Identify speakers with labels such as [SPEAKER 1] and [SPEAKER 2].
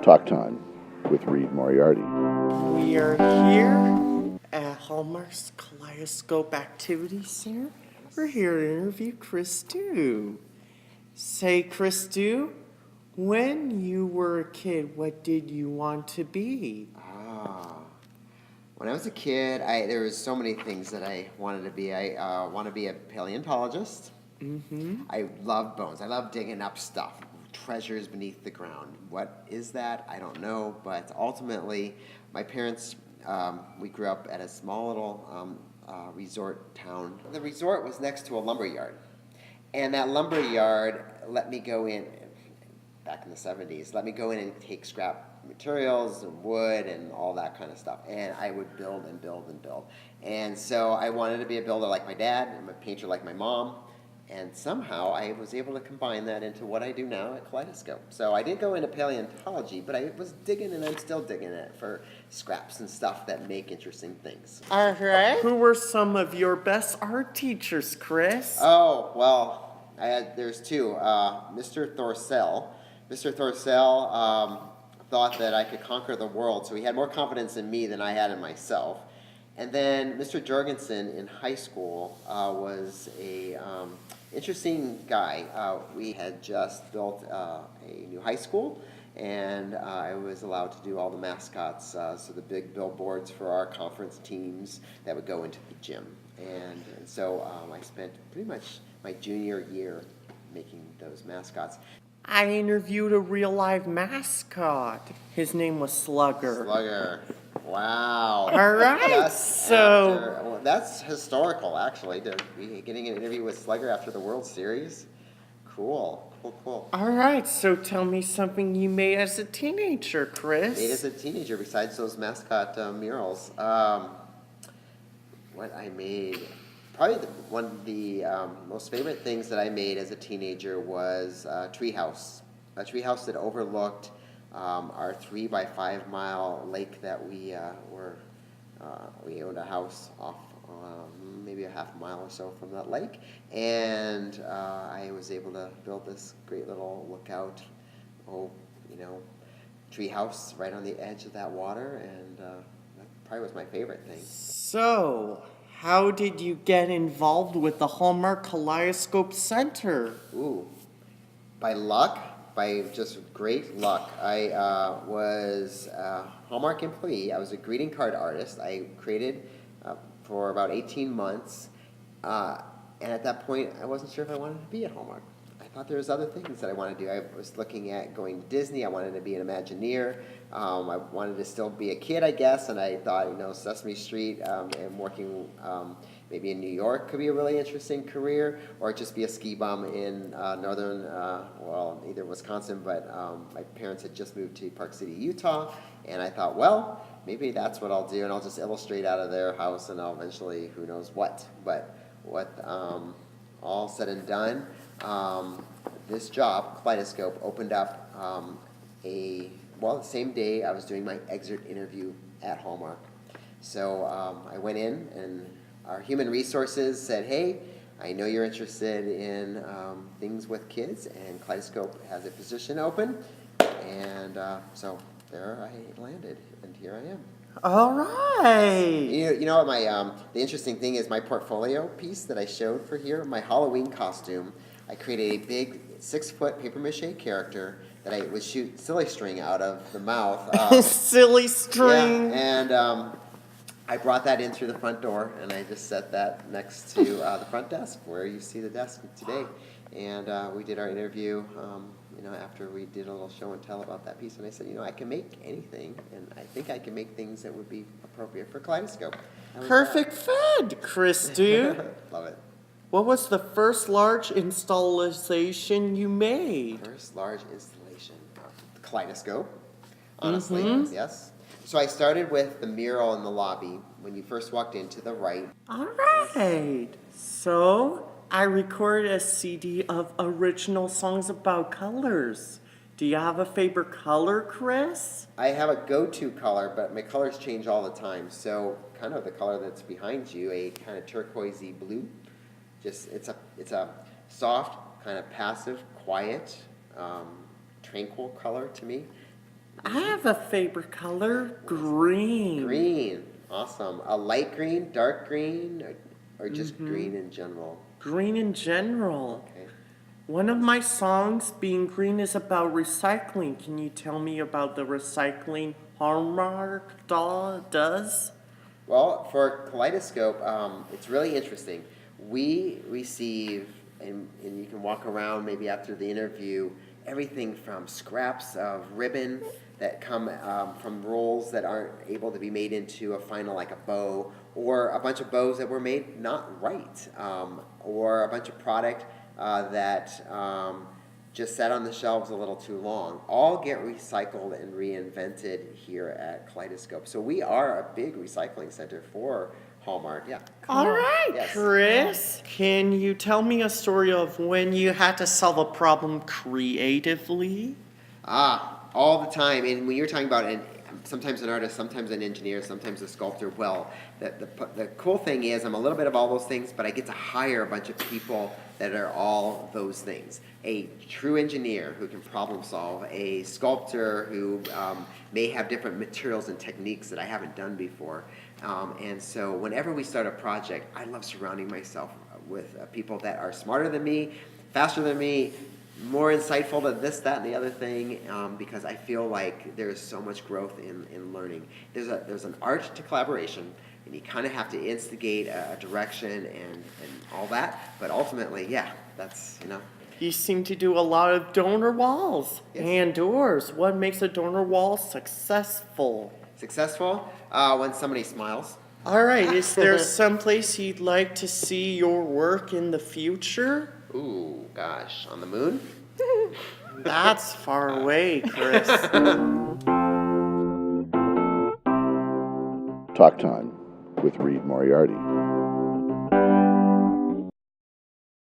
[SPEAKER 1] Talk Time with Reid Moriarty.
[SPEAKER 2] We are here at Hallmark's Kaleidoscope Activity Center. We're here to interview Chris Dew. Say, Chris Dew, when you were a kid, what did you want to be?
[SPEAKER 3] When I was a kid, there was so many things that I wanted to be. I want to be a paleontologist. I love bones. I love digging up stuff, treasures beneath the ground. What is that? I don't know. But ultimately, my parents, we grew up at a small little resort town. The resort was next to a lumber yard. And that lumber yard let me go in, back in the 70s, let me go in and take scrap materials and wood and all that kind of stuff. And I would build and build and build. And so I wanted to be a builder like my dad and a painter like my mom. And somehow I was able to combine that into what I do now at Kaleidoscope. So I didn't go into paleontology, but I was digging, and I'm still digging it for scraps and stuff that make interesting things.
[SPEAKER 2] All right. Who were some of your best art teachers, Chris?
[SPEAKER 3] Oh, well, there's two. Mr. Thorcell. Mr. Thorcell thought that I could conquer the world, so he had more confidence in me than I had in myself. And then Mr. Jorgensen in high school was a interesting guy. We had just built a new high school, and I was allowed to do all the mascots, so the big billboards for our conference teams that would go into the gym. And so I spent pretty much my junior year making those mascots.
[SPEAKER 2] I interviewed a real live mascot. His name was Slugger.
[SPEAKER 3] Slugger. Wow.
[SPEAKER 2] All right.
[SPEAKER 3] Well, that's historical, actually, to be getting an interview with Slugger after the World Series. Cool.
[SPEAKER 2] All right. So tell me something you made as a teenager, Chris.
[SPEAKER 3] Made as a teenager, besides those mascot murals. What I made... Probably one of the most favorite things that I made as a teenager was a treehouse. A treehouse that overlooked our 3 by 5 mile lake that we owned a house off maybe a half mile or so from that lake. And I was able to build this great little lookout, treehouse right on the edge of that water. And that probably was my favorite thing.
[SPEAKER 2] So... how did you get involved with the Hallmark Kaleidoscope Center?
[SPEAKER 3] Ooh, by luck, by just great luck. I was a Hallmark employee. I was a greeting card artist. I created for about 18 months. And at that point, I wasn't sure if I wanted to be at Hallmark. I thought there was other things that I wanted to do. I was looking at going to Disney. I wanted to be an Imagineer. I wanted to still be a kid, I guess, and I thought, Sesame Street and working maybe in New York could be a really interesting career, or just be a ski bum in northern, either Wisconsin, but my parents had just moved to Park City, Utah, and I thought, well, maybe that's what I'll do, and I'll just illustrate out of their house, and I'll eventually, who knows what. But all said and done, this job, Kaleidoscope, opened up the same day I was doing my exit interview at Hallmark. So I went in, and our human resources said, hey, I know you're interested in things with kids, and Kaleidoscope has a position open. And so there I landed, and here I am.
[SPEAKER 2] All right.
[SPEAKER 3] You know what the interesting thing is, my portfolio piece that I showed for here, my Halloween costume, I created a big 6-foot papier-mâché character that I would shoot silly string out of the mouth.
[SPEAKER 2] Silly string.
[SPEAKER 3] Yeah, and I brought that in through the front door, and I just set that next to the front desk where you see the desk today. And we did our interview, after we did a little show and tell about that piece. And I said, I can make anything, and I think I can make things that would be appropriate for Kaleidoscope.
[SPEAKER 2] Perfect fit, Chris Dew.
[SPEAKER 3] Love it.
[SPEAKER 2] What was the first large installation you made?
[SPEAKER 3] First large installation. Kaleidoscope, honestly, yes. So I started with the mural in the lobby when you first walked in to the right.
[SPEAKER 2] All right. So I recorded a CD of original songs about colors. Do you have a favorite color, Chris?
[SPEAKER 3] I have a go-to color, but my colors change all the time. So kind of the color that's behind you, a kind of turquoisey blue. It's a soft, kind of passive, quiet, tranquil color to me.
[SPEAKER 2] I have a favorite color, green.
[SPEAKER 3] Green. Awesome. A light green, dark green, or just green in general?
[SPEAKER 2] Green in general.
[SPEAKER 3] Okay.
[SPEAKER 2] One of my songs, Being Green, is about recycling. Can you tell me about the recycling Hallmark does?
[SPEAKER 3] Well, for Kaleidoscope, it's really interesting. We receive, and you can walk around maybe after the interview, everything from scraps of ribbon that come from rolls that aren't able to be made into a final, like a bow, or a bunch of bows that were made not right, or a bunch of product that just sat on the shelves a little too long. All get recycled and reinvented here at Kaleidoscope. So we are a big recycling center for Hallmark. Yeah.
[SPEAKER 2] All right,
[SPEAKER 3] Yes.
[SPEAKER 2] Chris. Can you tell me a story of when you had to solve a problem creatively?
[SPEAKER 3] All the time. And when you're talking about sometimes an artist, sometimes an engineer, sometimes a sculptor, well, the cool thing is I'm a little bit of all those things, but I get to hire a bunch of people that are all those things. A true engineer who can problem solve, a sculptor who may have different materials and techniques that I haven't done before. And so whenever we start a project, I love surrounding myself with people that are smarter than me, faster than me, more insightful to this, that, and the other thing, because I feel like there's so much growth in learning. There's an art to collaboration, and you kind of have to instigate a direction and all that, but ultimately, yeah, that's,
[SPEAKER 2] You seem to do a lot of donor walls and doors. What makes a donor wall successful?
[SPEAKER 3] Successful when somebody smiles.
[SPEAKER 2] All right, is there someplace you'd like to see your work in the future?
[SPEAKER 3] Ooh, gosh, on the moon?
[SPEAKER 2] That's far away, Chris.
[SPEAKER 1] Talk Time with Reid Moriarty.